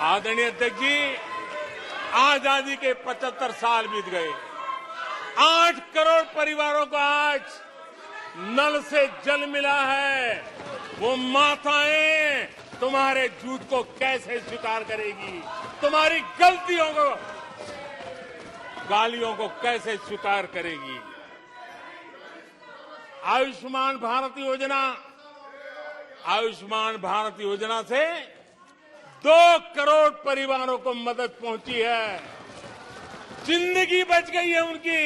आदरणीय अध्यक्ष जी, आजादी के 75 साल बीत गए। 8 करोड़ परिवारों को आज नल से जल मिला है। वो माताएं तुम्हारे झूठ को कैसे स्वीकार करेगी? तुम्हारी गलतियों को, गालियों को कैसे स्वीकार करेगी? आयुष्मान भारत योजना से 2 करोड़ परिवारों को मदद पहुंची है। जिंदगी बच गई है उनकी।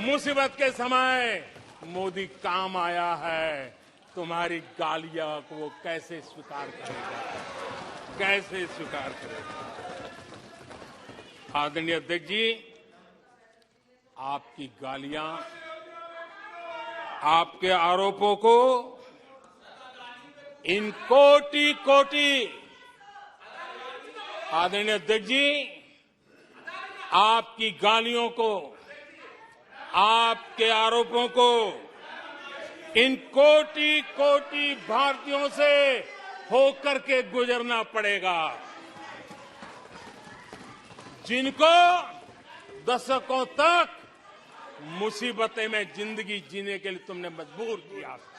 मुसीबत के समय मोदी काम आया है। तुम्हारी गालियां को वो कैसे स्वीकार करेगा? कैसे स्वीकार करेगा? आदरणीय अध्यक्ष जी, आपकी गालियां, आपके आरोपों को इन कोटि आदरणीय अध्यक्ष जी, आपकी गालियों को, आपके आरोपों को इन कोटि भारतीयों से होकर के गुजरना पड़ेगा, जिनको दशकों तक मुसीबतें में जिंदगी जीने के लिए तुमने मजबूर किया था।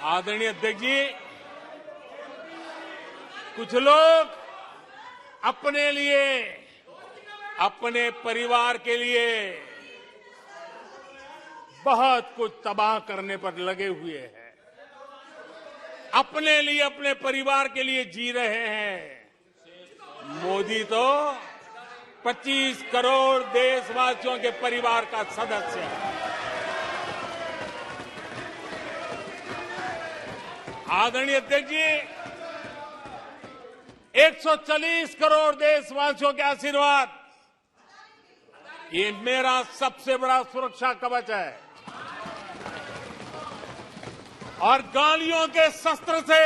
आदरणीय अध्यक्ष जी, कुछ लोग अपने लिए, अपने परिवार के लिए बहुत कुछ तबाह करने पर लगे हुए हैं। अपने लिए, अपने परिवार के लिए जी रहे हैं। मोदी तो 25 करोड़ देशवासियों के परिवार का सदस्य है। आदरणीय अध्यक्ष जी, 140 करोड़ देशवासियों के आशीर्वाद, ये मेरा सबसे बड़ा सुरक्षा कवच है। और गालियों के शस्त्र से,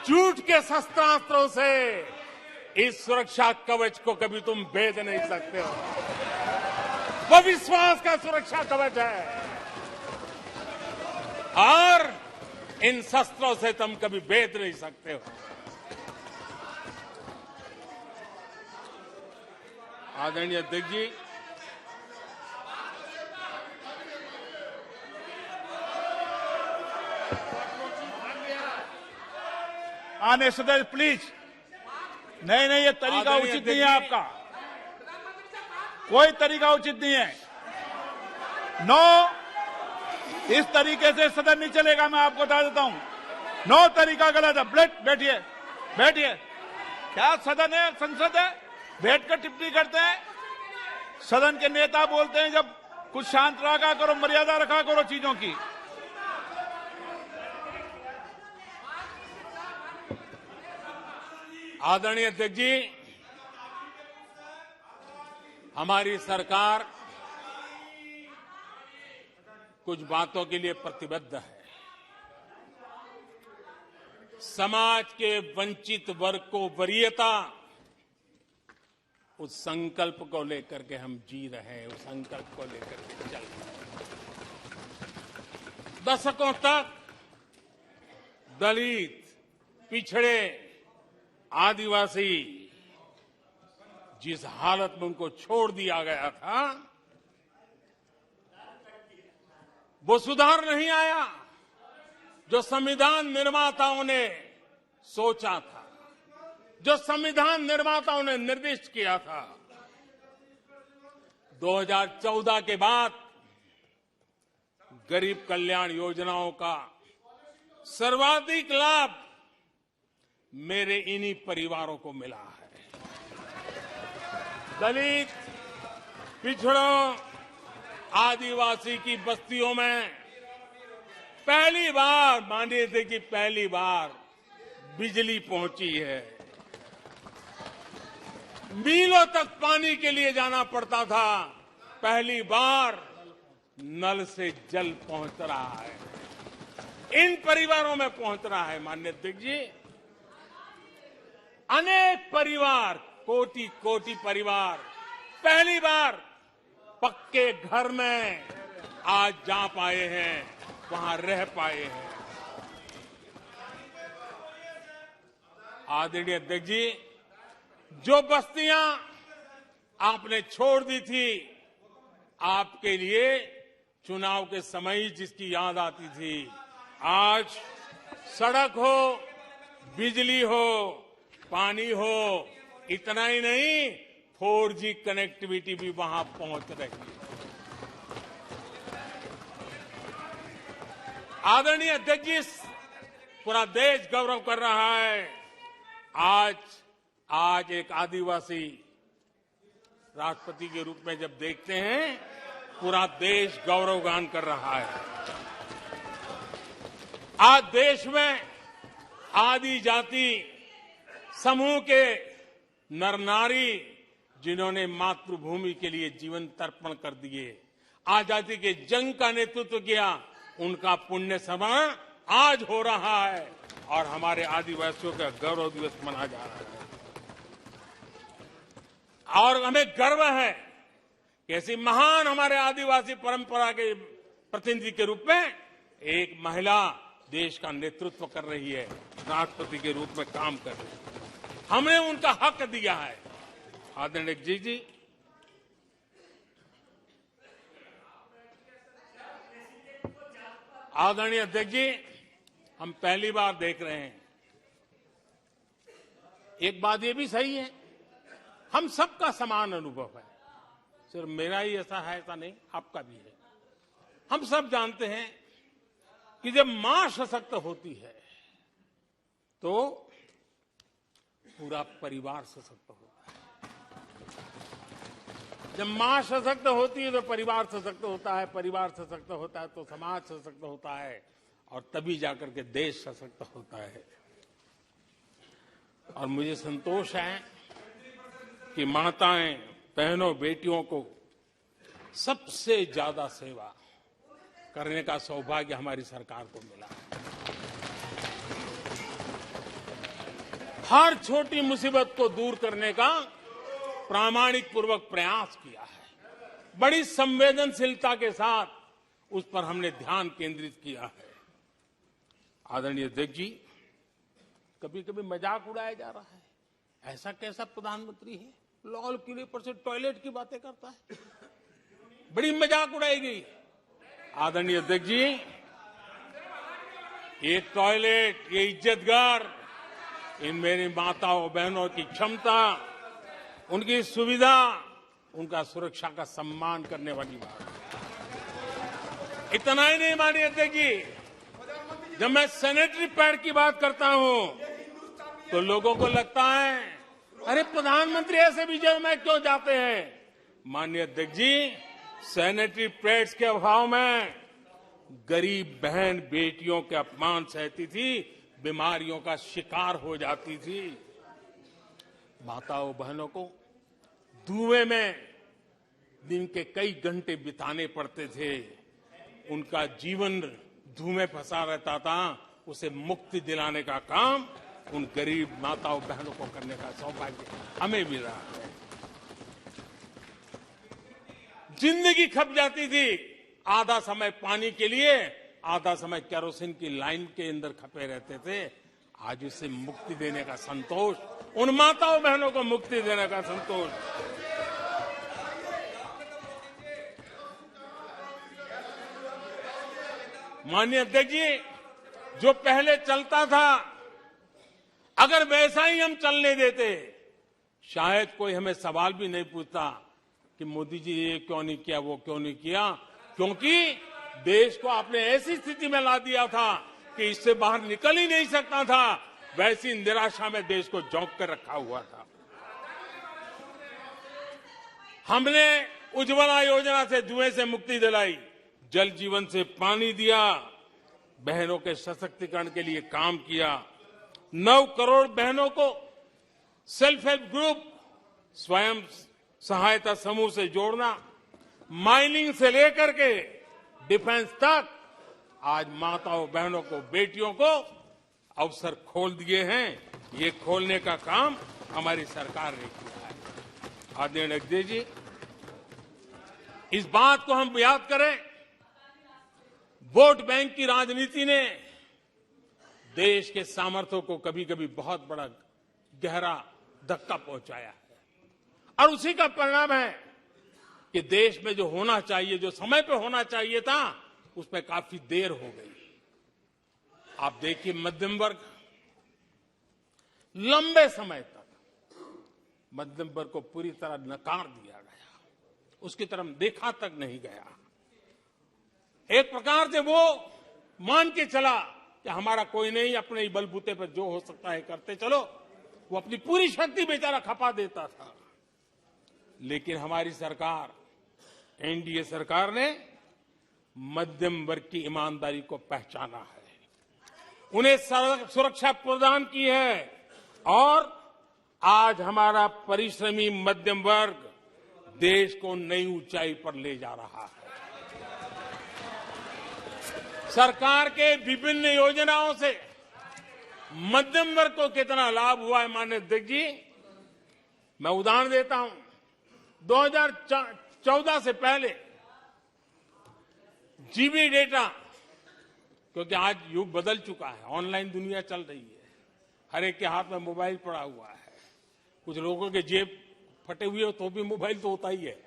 झूठ के शस्त्रास्त्रों से इस सुरक्षा कवच को कभी तुम भेद नहीं सकते हो। वो विश्वास का सुरक्षा कवच है और इन शस्त्रों से तुम कभी भेद नहीं सकते हो। आदरणीय अध्यक्ष जी, आने सदस्य प्लीज। नहीं, ये तरीका उचित नहीं है आपका। कोई तरीका उचित नहीं है। नो, इस तरीके से सदन नहीं चलेगा। मैं आपको बता देता हूं, नो, तरीका गलत है। बैठिए, बैठिए। क्या सदन है? संसद है? बैठकर टिप्पणी करते हैं। सदन के नेता बोलते हैं जब कुछ शांत रखा करो, मर्यादा रखा करो चीजों की। आदरणीय अध्यक्ष जी, हमारी सरकार कुछ बातों के लिए प्रतिबद्ध है। समाज के वंचित वर्ग को वरीयता, उस संकल्प को लेकर के हम जी रहे हैं। उस संकल्प को लेकर के चल रहे हैं। दशकों तक दलित, पिछड़े, आदिवासी जिस हालत में उनको छोड़ दिया गया था, वो सुधार नहीं आया जो संविधान निर्माताओं ने सोचा था, जो संविधान निर्माताओं ने निर्दिष्ट किया था। 2014 के बाद गरीब कल्याण योजनाओं का सर्वाधिक लाभ मेरे इन्हीं परिवारों को मिला है। दलित, पिछड़ों, आदिवासी की बस्तियों में पहली बार, मानिए थे कि पहली बार बिजली पहुंची है। मीलों तक पानी के लिए जाना पड़ता था, पहली बार नल से जल पहुंच रहा है। इन परिवारों में पहुंच रहा है। माननीय अध्यक्ष जी, अनेक परिवार, कोटि परिवार पहली बार पक्के घर में आज जा पाए हैं, वहां रह पाए हैं। आदरणीय अध्यक्ष जी, जो बस्तियां आपने छोड़ दी थी, आपके लिए चुनाव के समय ही जिसकी याद आती थी, आज सड़क हो, बिजली हो, पानी हो, इतना ही नहीं 4G कनेक्टिविटी भी वहां पहुंच रही है। आदरणीय अध्यक्ष जी, पूरा देश गौरव कर रहा है। आज एक आदिवासी राष्ट्रपति के रूप में जब देखते हैं, पूरा देश गौरवगान कर रहा है। आज देश में आदि जाति समूह के नर नारी जिन्होंने मातृभूमि के लिए जीवन तर्पण कर दिए, आजादी के जंग का नेतृत्व किया, उनका पुण्य स्मरण आज हो रहा है और हमारे आदिवासियों का गौरव दिवस मनाया जा रहा है। और हमें गर्व है कि ऐसी महान हमारे आदिवासी परंपरा के प्रतिनिधि के रूप में एक महिला देश का नेतृत्व कर रही है, राष्ट्रपति के रूप में काम कर रही है। हमने उनका हक दिया है। आदरणीय जी, आदरणीय अध्यक्ष जी, हम पहली बार देख रहे हैं। एक बात ये भी सही है, हम सबका समान अनुभव है, सिर्फ मेरा ही ऐसा है ऐसा नहीं, आपका भी है। हम सब जानते हैं कि जब मां सशक्त होती है तो पूरा परिवार सशक्त होता है। जब मां सशक्त होती है तो परिवार सशक्त होता है, परिवार सशक्त होता है तो समाज सशक्त होता है और तभी जाकर के देश सशक्त होता है। और मुझे संतोष है कि माताएं, बहनों, बेटियों को सबसे ज्यादा सेवा करने का सौभाग्य हमारी सरकार को मिला है। हर छोटी मुसीबत को दूर करने का प्रामाणिक पूर्वक प्रयास किया है। बड़ी संवेदनशीलता के साथ उस पर हमने ध्यान केंद्रित किया है। आदरणीय अध्यक्ष जी, कभी कभी मजाक उड़ाया जा रहा है, ऐसा कैसा प्रधानमंत्री है, लाल किले पर से टॉयलेट की बातें करता है, बड़ी मजाक उड़ाई गई। आदरणीय अध्यक्ष जी, ये टॉयलेट, ये इज्जतगार, इन मेरी माताओं बहनों की क्षमता, उनकी सुविधा, उनका सुरक्षा का सम्मान करने वाली बात। इतना ही नहीं माननीय अध्यक्ष जी, जब मैं सैनिटरी पैड की बात करता हूं तो लोगों को लगता है अरे प्रधानमंत्री ऐसे विजय में क्यों जाते हैं। माननीय अध्यक्ष जी, सैनिटरी पैड्स के अभाव में गरीब बहन बेटियों के अपमान सहती थी, बीमारियों का शिकार हो जाती थी। माताओं बहनों को धुएं में दिन के कई घंटे बिताने पड़ते थे, उनका जीवन धुएं फंसा रहता था, उसे मुक्ति दिलाने का काम उन गरीब माताओं बहनों को करने का सौभाग्य हमें मिला है। जिंदगी खप जाती थी, आधा समय पानी के लिए, आधा समय केरोसिन की लाइन के अंदर खपे रहते थे। आज उसे मुक्ति देने का संतोष, उन माताओं बहनों को मुक्ति देने का संतोष। माननीय अध्यक्ष जी, जो पहले चलता था अगर वैसा ही हम चलने देते, शायद कोई हमें सवाल भी नहीं पूछता कि मोदी जी ये क्यों नहीं किया, वो क्यों नहीं किया, क्योंकि देश को आपने ऐसी स्थिति में ला दिया था कि इससे बाहर निकल ही नहीं सकता था। वैसी निराशा में देश को झोंक कर रखा हुआ था। हमने उज्ज्वला योजना से धुएं से मुक्ति दिलाई, जल जीवन से पानी दिया, बहनों के सशक्तिकरण के लिए काम किया। 9 करोड़ बहनों को सेल्फ हेल्प ग्रुप, स्वयं सहायता समूह से जोड़ना, माइनिंग से लेकर के डिफेंस तक, आज माताओं बहनों को, बेटियों को अवसर खोल दिए हैं। ये खोलने का काम हमारी सरकार ने किया है। आदरणीय अध्यक्ष जी, इस बात को हम याद करें, वोट बैंक की राजनीति ने देश के सामर्थ्य को कभी कभी बहुत बड़ा गहरा धक्का पहुंचाया है। और उसी का परिणाम है कि देश में जो होना चाहिए, जो समय पे होना चाहिए था, उस पर काफी देर हो गई। आप देखिए, मध्यम वर्ग लंबे समय तक मध्यम वर्ग को पूरी तरह नकार दिया गया, उसकी तरफ देखा तक नहीं गया। एक प्रकार से वो मान के चला कि हमारा कोई नहीं, अपने ही बलबूते पर जो हो सकता है करते चलो। वो अपनी पूरी शक्ति बेचारा खपा देता था। लेकिन हमारी सरकार, एनडीए सरकार ने मध्यम वर्ग की ईमानदारी को पहचाना है, उन्हें सुरक्षा प्रदान की है, और आज हमारा परिश्रमी मध्यम वर्ग देश को नई ऊंचाई पर ले जा रहा है। सरकार के विभिन्न योजनाओं से मध्यम वर्ग को कितना लाभ हुआ है, माननीय अध्यक्ष जी, मैं उदाहरण देता हूं। 2014 से पहले जीबी डेटा, क्योंकि आज युग बदल चुका है, ऑनलाइन दुनिया चल रही है, हर एक के हाथ में मोबाइल पड़ा हुआ है, कुछ लोगों के जेब फटे हुए हो तो भी मोबाइल तो होता ही है।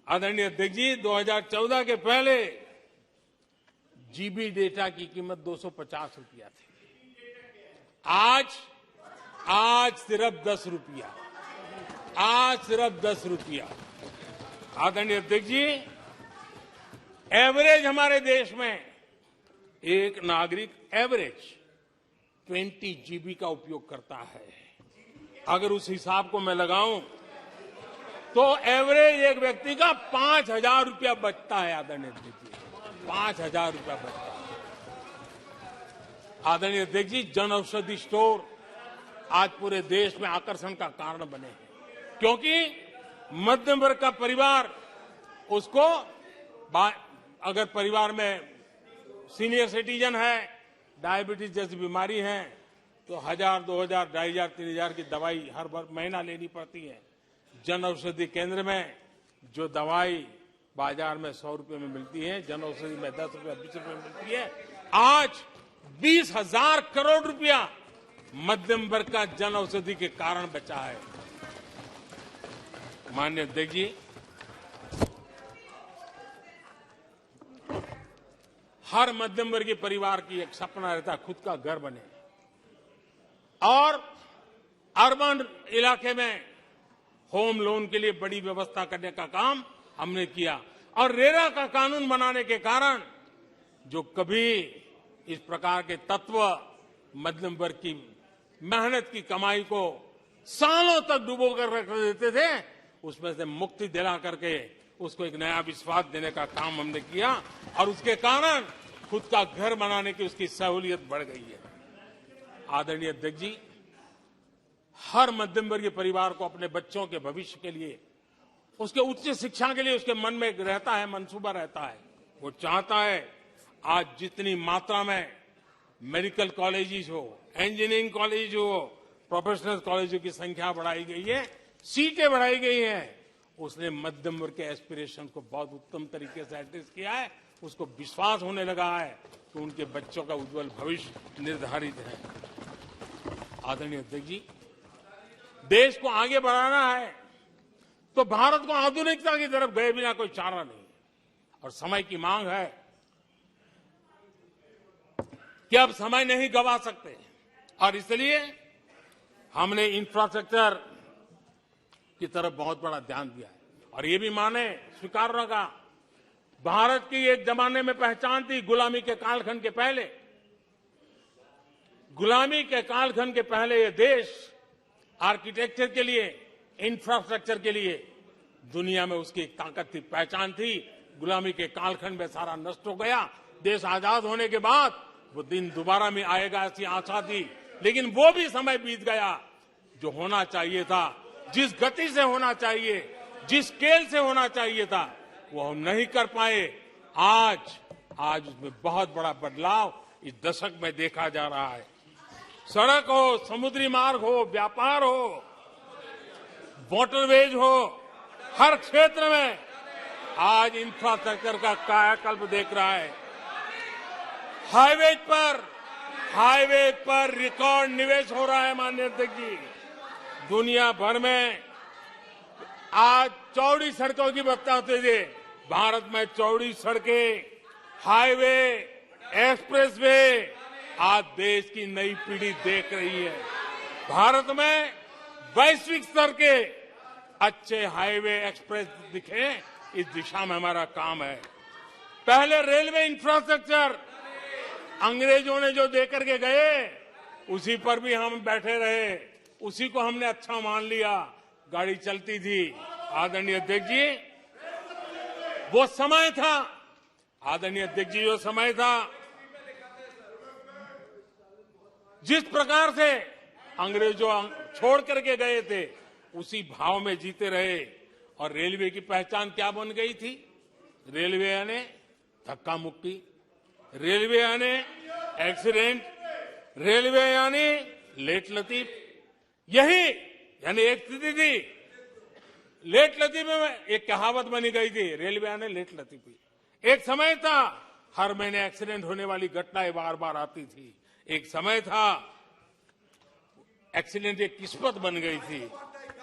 आदरणीय अध्यक्ष जी, 2014 के पहले जीबी डेटा की कीमत 250 रुपया थी, आज सिर्फ 10 रुपया, आज सिर्फ 10 रुपया। आदरणीय अध्यक्ष जी, एवरेज हमारे देश में एक नागरिक एवरेज 20 जीबी का उपयोग करता है। अगर उस हिसाब को मैं लगाऊं तो एवरेज एक व्यक्ति का 5,000 रुपया बचता है। आदरणीय अध्यक्ष जी, 5,000 रुपया बचता है। आदरणीय अध्यक्ष जी, जन औषधि स्टोर आज पूरे देश में आकर्षण का कारण बने हैं, क्योंकि मध्यम वर्ग का परिवार, उसको अगर परिवार में सीनियर सिटीजन है, डायबिटीज जैसी बीमारी है, तो 1,000, 2,000, 2,500, 3,000 की दवाई हर महीना लेनी पड़ती है। जन औषधि केंद्र में जो दवाई बाजार में 100 रुपए में मिलती है, जन औषधि में 10 रुपए, 20 रुपए में मिलती है। आज 20,000 करोड़ रुपया मध्यम वर्ग का जन औषधि के कारण बचा है। माननीय अध्यक्ष जी, हर मध्यम वर्गीय परिवार की एक सपना रहता है खुद का घर बने, और अर्बन इलाके में होम लोन के लिए बड़ी व्यवस्था करने का काम हमने किया, और रेरा का कानून बनाने के कारण जो कभी इस प्रकार के तत्व मध्यम वर्ग की मेहनत की कमाई को सालों तक डुबो कर रख देते थे, उसमें से मुक्ति दिला करके उसको एक नया विश्वास देने का काम हमने किया, और उसके कारण खुद का घर बनाने की उसकी सहूलियत बढ़ गई है। आदरणीय अध्यक्ष जी, हर मध्यम वर्गीय परिवार को अपने बच्चों के भविष्य के लिए, उसके उच्च शिक्षा के लिए उसके मन में रहता है, मंसूबा रहता है। वो चाहता है आज जितनी मात्रा में मेडिकल कॉलेजेस हो, इंजीनियरिंग कॉलेज हो, प्रोफेशनल कॉलेजों की संख्या बढ़ाई गई है, सीटें बढ़ाई गई हैं, उसने मध्यम वर्ग के एस्पिरेशन को बहुत उत्तम तरीके से एड्रेस किया है। उसको विश्वास होने लगा है कि उनके बच्चों का उज्जवल भविष्य निर्धारित है। आदरणीय अध्यक्ष जी, देश को आगे बढ़ाना है तो भारत को आधुनिकता की तरफ गए बिना कोई चारा नहीं, और समय की मांग है कि अब समय नहीं गंवा सकते, और इसलिए हमने इंफ्रास्ट्रक्चर की तरफ बहुत बड़ा ध्यान दिया है। और ये भी माने, स्वीकार रखा, भारत की एक जमाने में पहचान थी गुलामी के कालखंड के पहले। गुलामी के कालखंड के पहले ये देश आर्किटेक्चर के लिए, इंफ्रास्ट्रक्चर के लिए दुनिया में उसकी एक ताकत थी, पहचान थी। गुलामी के कालखंड में सारा नष्ट हो गया। देश आजाद होने के बाद वो दिन दोबारा में आएगा ऐसी आशा थी, लेकिन वो भी समय बीत गया। जो होना चाहिए था, जिस गति से होना चाहिए, जिस स्केल से होना चाहिए था, वो हम नहीं कर पाए। आज उसमें बहुत बड़ा बदलाव इस दशक में देखा जा रहा है। सड़क हो, समुद्री मार्ग हो, व्यापार हो, वाटरवेज हो, हर क्षेत्र में आज इंफ्रास्ट्रक्चर का कायाकल्प देख रहा है। हाईवेज पर हाईवे पर रिकॉर्ड निवेश हो रहा है माननीय अध्यक्ष जी। दुनिया भर में आज चौड़ी सड़कों की बात होती थी, भारत में चौड़ी सड़कें, हाईवे, एक्सप्रेसवे आज देश की नई पीढ़ी देख रही है। भारत में वैश्विक स्तर के अच्छे हाईवे, एक्सप्रेस दिखे, इस दिशा में हमारा काम है। पहले रेलवे इंफ्रास्ट्रक्चर अंग्रेजों ने जो देकर के गए, उसी पर भी हम बैठे रहे, उसी को हमने अच्छा मान लिया, गाड़ी चलती थी। आदरणीय अध्यक्ष जी, वो समय था, आदरणीय अध्यक्ष जी, वो समय था जिस प्रकार से अंग्रेजों छोड़ करके गए थे, उसी भाव में जीते रहे। और रेलवे की पहचान क्या बन गई थी? रेलवे यानी धक्का मुक्की, रेलवे यानी एक्सीडेंट, रेलवे यानी लेट लतीफ। यही यानी एक स्थिति थी, लेट लतीफ में एक कहावत बनी गई थी, रेलवे यानी लेट लतीफी। एक समय था हर महीने एक्सीडेंट होने वाली घटनाएं बार बार आती थी। एक समय था एक्सीडेंट एक किस्मत बन गई थी।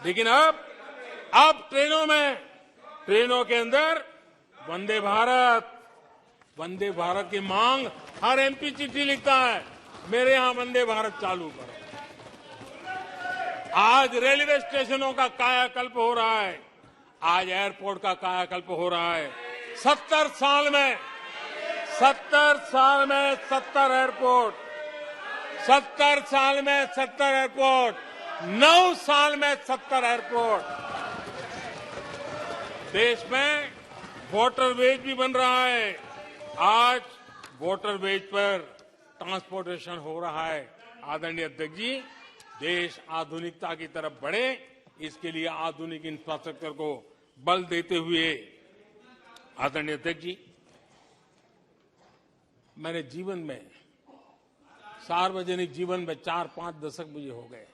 लेकिन अब ट्रेनों के अंदर वंदे भारत की मांग, हर एमपी चिट्ठी लिखता है, मेरे यहां वंदे भारत चालू करो। आज रेलवे स्टेशनों का कायाकल्प हो रहा है, आज एयरपोर्ट का कायाकल्प हो रहा है। 70 साल में 70 एयरपोर्ट, 70 साल में 70 एयरपोर्ट, 9 साल में 70 एयरपोर्ट। देश में वाटरवेज भी बन रहा है। आज वाटरवेज पर ट्रांसपोर्टेशन हो रहा है। आदरणीय अध्यक्ष जी, देश आधुनिकता की तरफ बढ़े, इसके लिए आधुनिक इंफ्रास्ट्रक्चर को बल देते हुए, आदरणीय अध्यक्ष जी, मैंने जीवन में, सार्वजनिक जीवन में 4-5 दशक मुझे हो गए,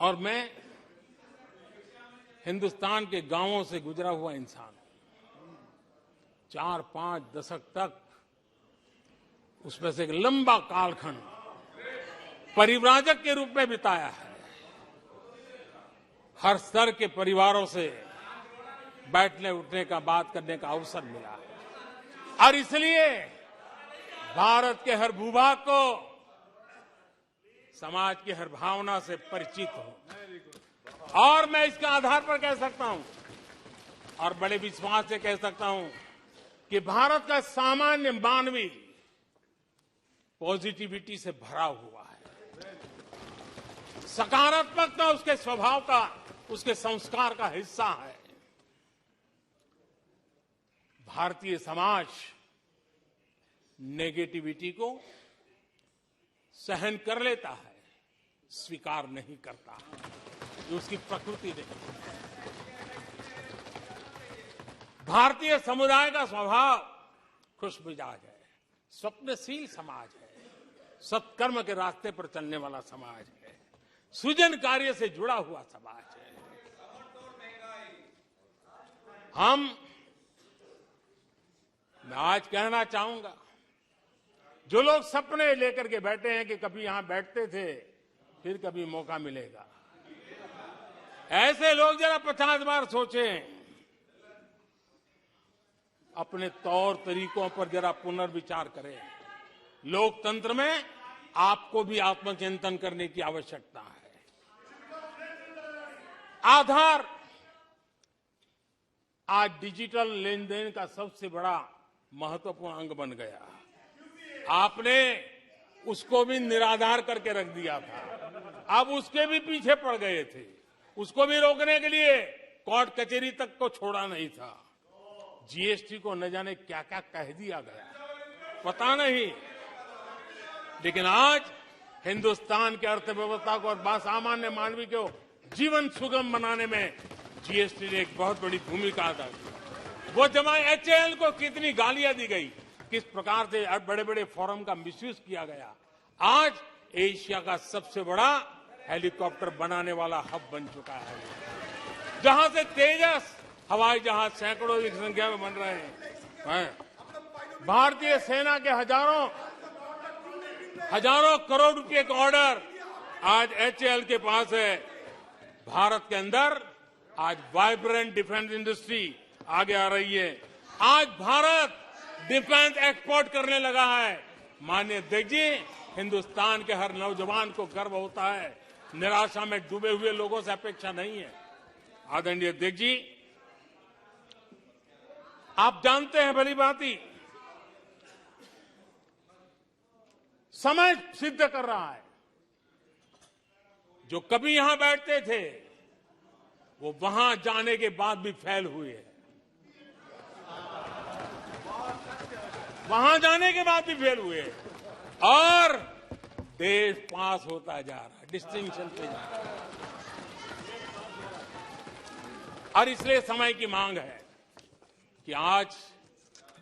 और मैं हिंदुस्तान के गांवों से गुजरा हुआ इंसान, 4-5 दशक तक उसमें से एक लंबा कालखंड परिव्राजक के रूप में बिताया है। हर स्तर के परिवारों से बैठने उठने का, बात करने का अवसर मिला, और इसलिए भारत के हर भूभाग को, समाज की हर भावना से परिचित हूं। और मैं इसके आधार पर कह सकता हूं, और बड़े विश्वास से कह सकता हूं, कि भारत का सामान्य मानवी पॉजिटिविटी से भरा हुआ है। सकारात्मकता उसके स्वभाव का, उसके संस्कार का हिस्सा है। भारतीय समाज नेगेटिविटी को सहन कर लेता है, स्वीकार नहीं करता। ये उसकी प्रकृति नहीं। भारतीय समुदाय का स्वभाव खुशमिजाज है, स्वप्नशील समाज है, सत्कर्म के रास्ते पर चलने वाला समाज है, सृजन कार्य से जुड़ा हुआ समाज है। मैं आज कहना चाहूंगा, जो लोग सपने लेकर के बैठे हैं कि कभी यहां बैठते थे, फिर कभी मौका मिलेगा, ऐसे लोग जरा 50 बार सोचें, अपने तौर तरीकों पर जरा पुनर्विचार करें। लोकतंत्र में आपको भी आत्मचिंतन करने की आवश्यकता है। आधार आज डिजिटल लेन देन का सबसे बड़ा महत्वपूर्ण अंग बन गया। आपने उसको भी निराधार करके रख दिया था, अब उसके भी पीछे पड़ गए थे। उसको भी रोकने के लिए कोर्ट कचहरी तक को छोड़ा नहीं था। जीएसटी को न जाने क्या क्या कह दिया गया, पता नहीं। लेकिन आज हिंदुस्तान की अर्थव्यवस्था को और सामान्य मानवी को जीवन सुगम बनाने में जीएसटी ने एक बहुत बड़ी भूमिका अदा की। वो जमा एचएएल को कितनी गालियां दी गई, किस प्रकार से बड़े बड़े फोरम का मिसयूज किया गया। आज एशिया का सबसे बड़ा हेलीकॉप्टर बनाने वाला हब बन चुका है, जहां से तेजस हवाई जहाज सैकड़ों की संख्या में बन रहे हैं। भारतीय सेना के हजारों करोड़ रुपए का ऑर्डर आज एचएएल के पास है। भारत के अंदर आज वाइब्रेंट डिफेंस इंडस्ट्री आगे आ रही है। आज भारत डिफेंस एक्सपोर्ट करने लगा है। माननीय अध्यक्ष जी, हिंदुस्तान के हर नौजवान को गर्व होता है। निराशा में डूबे हुए लोगों से अपेक्षा नहीं है। आदरणीय अध्यक्ष जी, आप जानते हैं भली भांति, समय सिद्ध कर रहा है। जो कभी यहां बैठते थे वो वहां जाने के बाद भी फेल हुए हैं। वहां जाने के बाद भी फेल हुए हैं और देश पास होता जा रहा है, डिस्टिंक्शन पे जा रहा है। और इसलिए समय की मांग है कि आज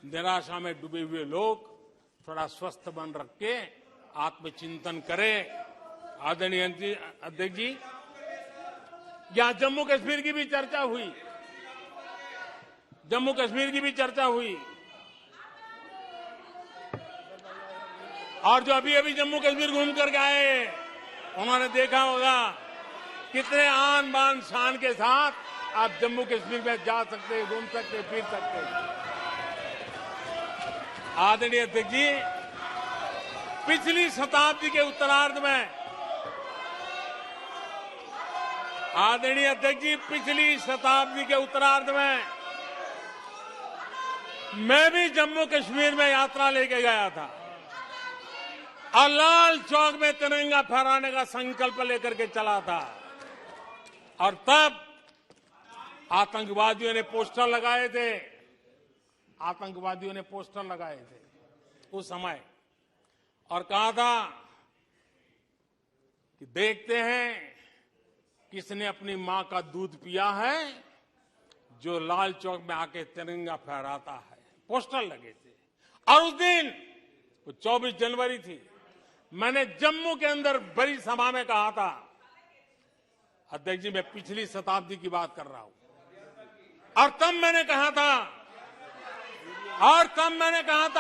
निराशा में डूबे हुए लोग थोड़ा स्वस्थ मन रख के आत्मचिंतन करें। आदरणीय अध्यक्ष जी, यहां जम्मू कश्मीर की भी चर्चा हुई। जम्मू कश्मीर की भी चर्चा हुई और जो अभी अभी जम्मू कश्मीर घूम कर गए उन्होंने देखा होगा कितने आन बान शान के साथ आप जम्मू कश्मीर में जा सकते, घूम सकते, फिर सकते। आदरणीय अध्यक्ष जी, पिछली शताब्दी के उत्तरार्ध में आदरणीय अध्यक्ष जी, पिछली शताब्दी के उत्तरार्ध में मैं भी जम्मू कश्मीर में यात्रा लेके गया था और लाल चौक में तिरंगा फहराने का संकल्प लेकर के चला था। और तब आतंकवादियों ने पोस्टर लगाए थे। आतंकवादियों ने पोस्टर लगाए थे उस समय और कहा था कि देखते हैं किसने अपनी मां का दूध पिया है जो लाल चौक में आके तिरंगा फहराता है। पोस्टर लगे थे और उस दिन वो 24 जनवरी थी। मैंने जम्मू के अंदर बड़ी सभा में कहा था, अध्यक्ष जी मैं पिछली शताब्दी की बात कर रहा हूं, और तब मैंने कहा था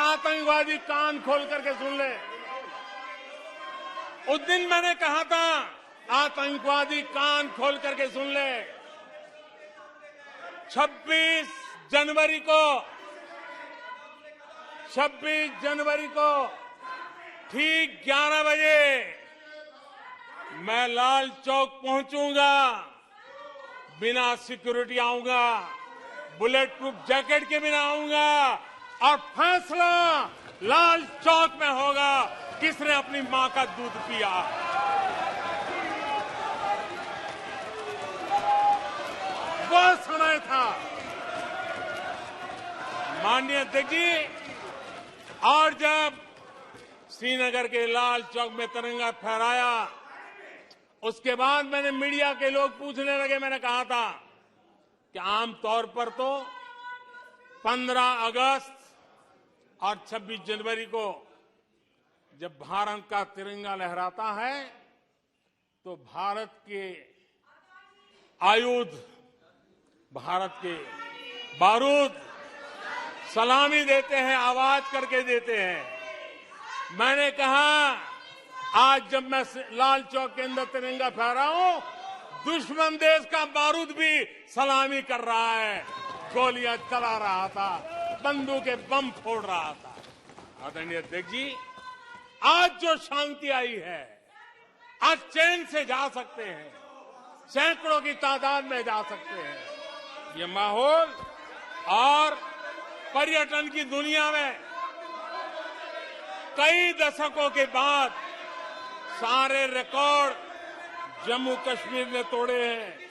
आतंकवादी कान खोल करके सुन ले। उस दिन मैंने कहा था आतंकवादी कान खोल करके सुन ले। 26 जनवरी को ठीक 11 बजे मैं लाल चौक पहुंचूंगा, बिना सिक्योरिटी आऊंगा, बुलेट प्रूफ जैकेट के बिना आऊंगा और फैसला लाल चौक में होगा किसने अपनी मां का दूध पिया। वो समय था माननीय अध्यक्ष जी। और जब श्रीनगर के लाल चौक में तिरंगा फहराया उसके बाद मैंने मीडिया के लोग पूछने लगे। मैंने कहा था कि आमतौर पर तो 15 अगस्त और 26 जनवरी को जब भारत का तिरंगा लहराता है तो भारत के आयुध, भारत के बारूद सलामी देते हैं, आवाज करके देते हैं। मैंने कहा आज जब मैं लाल चौक के अंदर तिरंगा फहरा हूं, दुश्मन देश का बारूद भी सलामी कर रहा है, गोलियां चला रहा था, बंदूकें बम फोड़ रहा था। आदरणीय अध्यक्ष जी, आज जो शांति आई है, आज चैन से जा सकते हैं, सैकड़ों की तादाद में जा सकते हैं। ये माहौल और पर्यटन की दुनिया में कई दशकों के बाद सारे रिकॉर्ड जम्मू कश्मीर ने तोड़े हैं।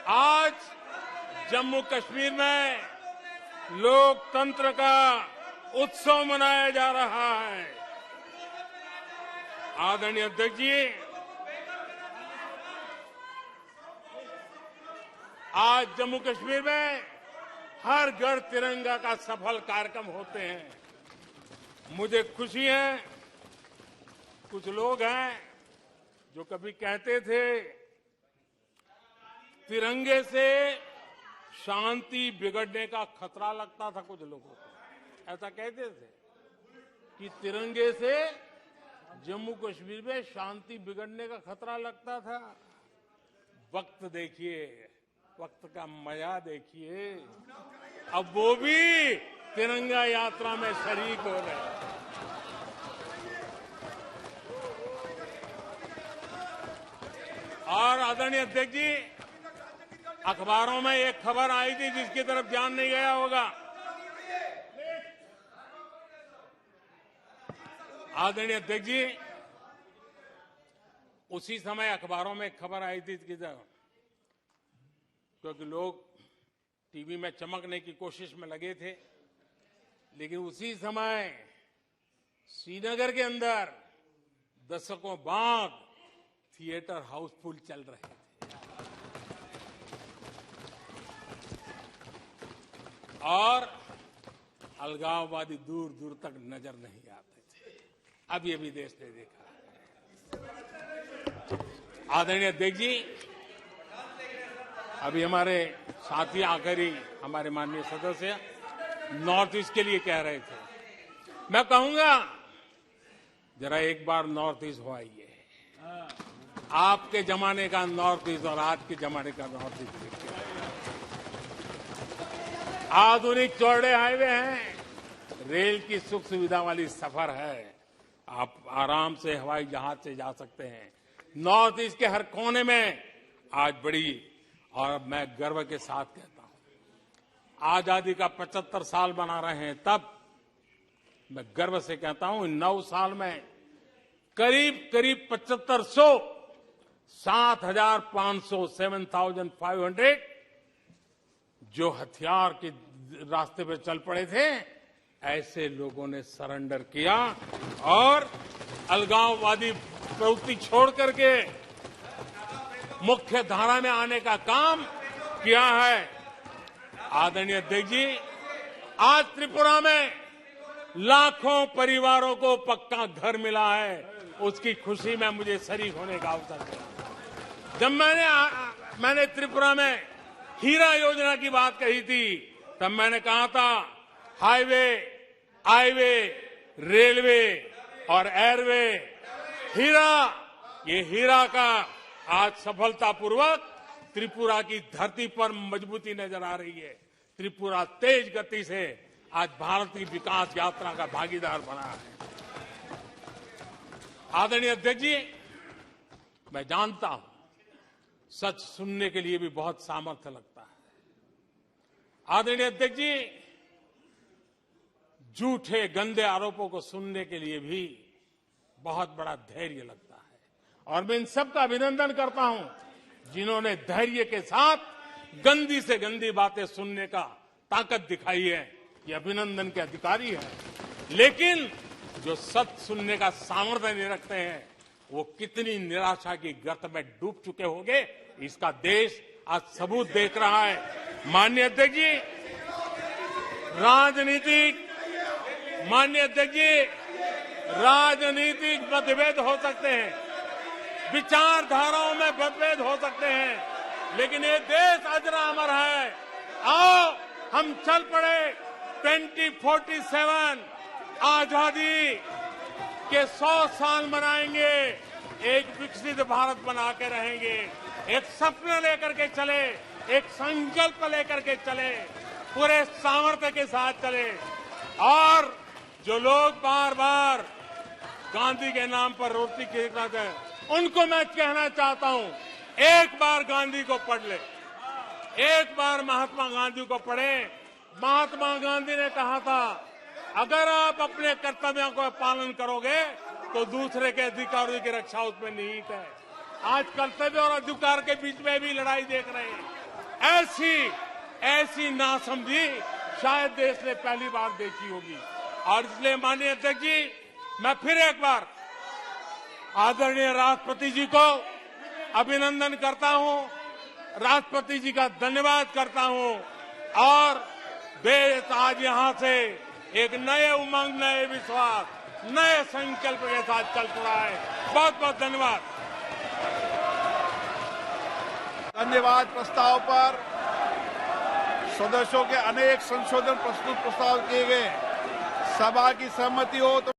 आज जम्मू कश्मीर में लोकतंत्र का उत्सव मनाया जा रहा है। आदरणीय अध्यक्ष जी, आज जम्मू कश्मीर में हर घर तिरंगा का सफल कार्यक्रम होते हैं। मुझे खुशी है, कुछ लोग हैं जो कभी कहते थे तिरंगे से शांति बिगड़ने का खतरा लगता था, कुछ लोगों को ऐसा कहते थे। कि तिरंगे से जम्मू कश्मीर में शांति बिगड़ने का खतरा लगता था। वक्त देखिए, वक्त का मजा देखिए, अब वो भी तिरंगा यात्रा में शरीक हो रहे हैं। और आदरणीय अध्यक्ष जी, अखबारों में एक खबर आई थी जिसकी तरफ ध्यान नहीं गया होगा। आदरणीय अध्यक्ष जी, उसी समय अखबारों में एक खबर आई थी क्योंकि लोग टीवी में चमकने की कोशिश में लगे थे, लेकिन उसी समय श्रीनगर के अंदर दशकों बाद थिएटर हाउसफुल चल रहे थे और अलगाववादी दूर दूर तक नजर नहीं आते थे। अब ये भी देश ने देखा है। आदरणीय अध्यक्ष जी, अभी हमारे साथी आकर ही हमारे माननीय सदस्य नॉर्थ ईस्ट के लिए कह रहे थे। मैं कहूंगा जरा एक बार नॉर्थ ईस्ट हो आइए। आपके जमाने का नॉर्थ ईस्ट और आज के जमाने का नॉर्थ ईस्ट देखिए। आधुनिक चौड़े हाईवे हैं, रेल की सुख सुविधा वाली सफर है, आप आराम से हवाई जहाज से जा सकते हैं। नॉर्थ ईस्ट के हर कोने में आज बड़ी, और मैं गर्व के साथ कहता हूं, आजादी का 75 साल मना रहे हैं, तब मैं गर्व से कहता हूं 9 साल में करीब 7500 7,500 7,500 जो हथियार के रास्ते पर चल पड़े थे, ऐसे लोगों ने सरेंडर किया और अलगाववादी प्रवृत्ति छोड़ करके मुख्य धारा में आने का काम किया है। आदरणीय अध्यक्ष जी, आज त्रिपुरा में लाखों परिवारों को पक्का घर मिला है, उसकी खुशी में मुझे शरीक होने का अवसर मिला। जब मैंने त्रिपुरा में हीरा योजना की बात कही थी, तब मैंने कहा था हाईवे, हाईवे, रेलवे और एयरवे, ये हीरा का आज सफलतापूर्वक त्रिपुरा की धरती पर मजबूती नजर आ रही है। त्रिपुरा तेज गति से आज भारत की विकास यात्रा का भागीदार बना है। आदरणीय अध्यक्ष जी, मैं जानता हूं सच सुनने के लिए भी बहुत सामर्थ्य लगता है। आदरणीय अध्यक्ष जी, झूठे गंदे आरोपों को सुनने के लिए भी बहुत बड़ा धैर्य लगता है, और मैं इन सबका अभिनंदन करता हूं जिन्होंने धैर्य के साथ गंदी से गंदी बातें सुनने का ताकत दिखाई है। ये अभिनंदन के अधिकारी हैं, लेकिन जो सच सुनने का सामर्थ्य नहीं रखते हैं, वो कितनी निराशा की गर्त में डूब चुके होंगे, इसका देश आज सबूत देख रहा है। माननीय अध्यक्ष जी, राजनीतिक मतभेद हो सकते हैं, विचारधाराओं में मतभेद हो सकते हैं, लेकिन ये देश अजरा अमर है। आओ हम चल पड़े 2047 आजादी के 100 साल मनाएंगे, एक विकसित भारत बना के रहेंगे, एक सपना लेकर के चले, एक संकल्प लेकर के चले, पूरे सामर्थ्य के साथ चले। और जो लोग बार बार गांधी के नाम पर रोटी खिलाते हैं, उनको मैं कहना चाहता हूं, एक बार गांधी को पढ़ ले, एक बार महात्मा गांधी को पढ़े। महात्मा गांधी ने कहा था, अगर आप अपने कर्तव्यों का पालन करोगे तो दूसरे के अधिकारों की रक्षा उसमें निहित है। आज कर्तव्य और अधिकार के बीच में भी लड़ाई देख रहे हैं। ऐसी नासमझी शायद देश ने पहली बार देखी होगी। और इसलिए माननीय अध्यक्ष जी, मैं फिर एक बार आदरणीय राष्ट्रपति जी को अभिनंदन करता हूं, राष्ट्रपति जी का धन्यवाद करता हूं, और देश आज यहां से एक नए उमंग, नए विश्वास, नए संकल्प के साथ चल पड़ा है। बहुत बहुत धन्यवाद। धन्यवाद। प्रस्ताव पर सदस्यों के अनेक संशोधन प्रस्तुत प्रस्ताव किए गए। सभा की सहमति हो तो